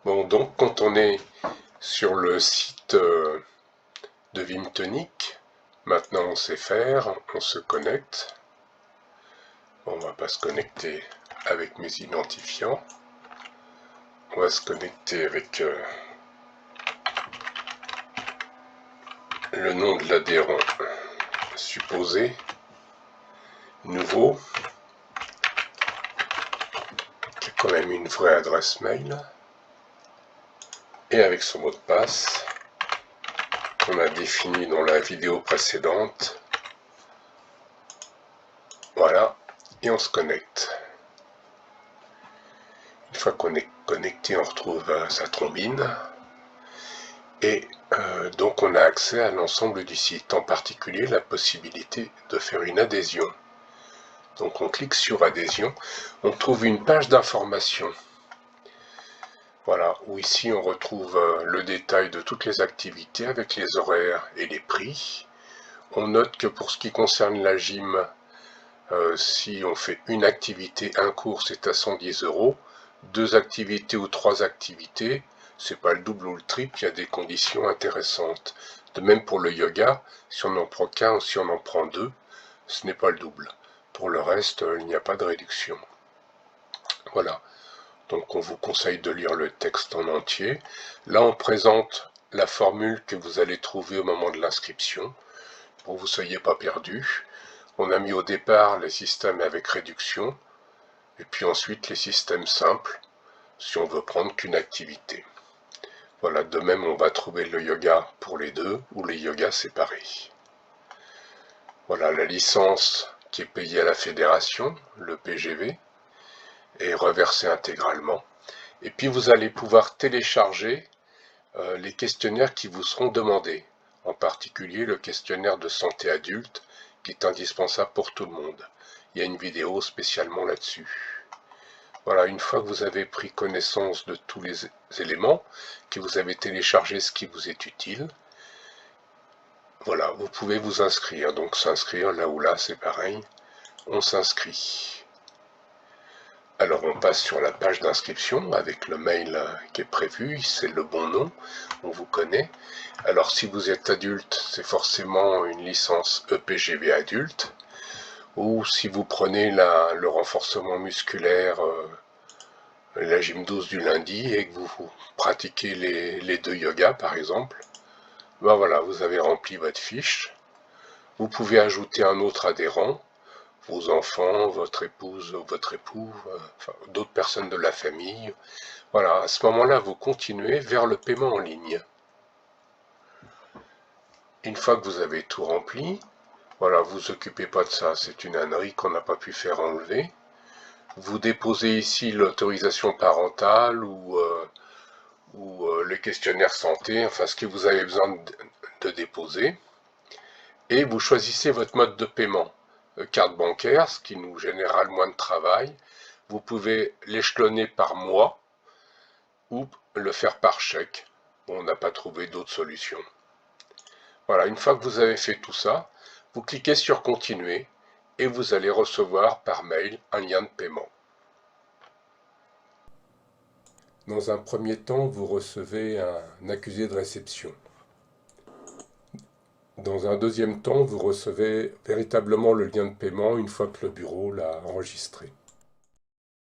Bon, donc quand on est sur le site de Vimtonic, maintenant on sait faire, on se connecte. Bon, on va pas se connecter avec mes identifiants. On va se connecter avec le nom de l'adhérent supposé, nouveau, qui a quand même une vraie adresse mail, et avec son mot de passe qu'on a défini dans la vidéo précédente. Voilà, et on se connecte. Une fois qu'on est connecté, on retrouve sa trombine. Et donc on a accès à l'ensemble du site, en particulier la possibilité de faire une adhésion. Donc on clique sur adhésion, on trouve une page d'information. Voilà, où ici on retrouve le détail de toutes les activités avec les horaires et les prix. On note que pour ce qui concerne la gym, si on fait une activité, un cours, c'est à 110 €. 2 activités ou 3 activités, c'est pas le double ou le triple, il y a des conditions intéressantes. De même pour le yoga, si on n'en prend qu'un ou si on en prend deux, ce n'est pas le double. Pour le reste, il n'y a pas de réduction. Voilà. Donc on vous conseille de lire le texte en entier. Là on présente la formule que vous allez trouver au moment de l'inscription, pour que vous ne soyez pas perdu. On a mis au départ les systèmes avec réduction, et puis ensuite les systèmes simples, si on veut prendre qu'une activité. Voilà, de même on va trouver le yoga pour les deux, ou les yogas séparés. Voilà, la licence qui est payée à la fédération, le PGV, est reversée intégralement. Et puis vous allez pouvoir télécharger les questionnaires qui vous seront demandés, en particulier le questionnaire de santé adulte, qui est indispensable pour tout le monde. Il y a une vidéo spécialement là-dessus. Voilà, une fois que vous avez pris connaissance de tous les éléments, que vous avez téléchargé ce qui vous est utile, voilà, vous pouvez vous inscrire. Donc s'inscrire là ou là, c'est pareil, on s'inscrit. Alors on passe sur la page d'inscription avec le mail qui est prévu, c'est le bon nom, on vous connaît. Alors si vous êtes adulte, c'est forcément une licence EPGV adulte, ou si vous prenez le renforcement musculaire, la gym 12 du lundi, et que vous pratiquez les deux yogas par exemple, ben voilà, vous avez rempli votre fiche. Vous pouvez ajouter un autre adhérent, vos enfants, votre épouse ou votre époux, enfin, d'autres personnes de la famille. Voilà, à ce moment-là, vous continuez vers le paiement en ligne. Une fois que vous avez tout rempli, voilà, vous vous occupez pas de ça, c'est une ânerie qu'on n'a pas pu faire enlever. Vous déposez ici l'autorisation parentale ou le questionnaire santé, enfin ce que vous avez besoin de déposer. Et vous choisissez votre mode de paiement. Carte bancaire, ce qui nous génère le moins de travail. Vous pouvez l'échelonner par mois ou le faire par chèque. Bon, on n'a pas trouvé d'autre solution. Voilà, une fois que vous avez fait tout ça, vous cliquez sur continuer et vous allez recevoir par mail un lien de paiement. Dans un premier temps, vous recevez un accusé de réception. Dans un deuxième temps, vous recevez véritablement le lien de paiement une fois que le bureau l'a enregistré.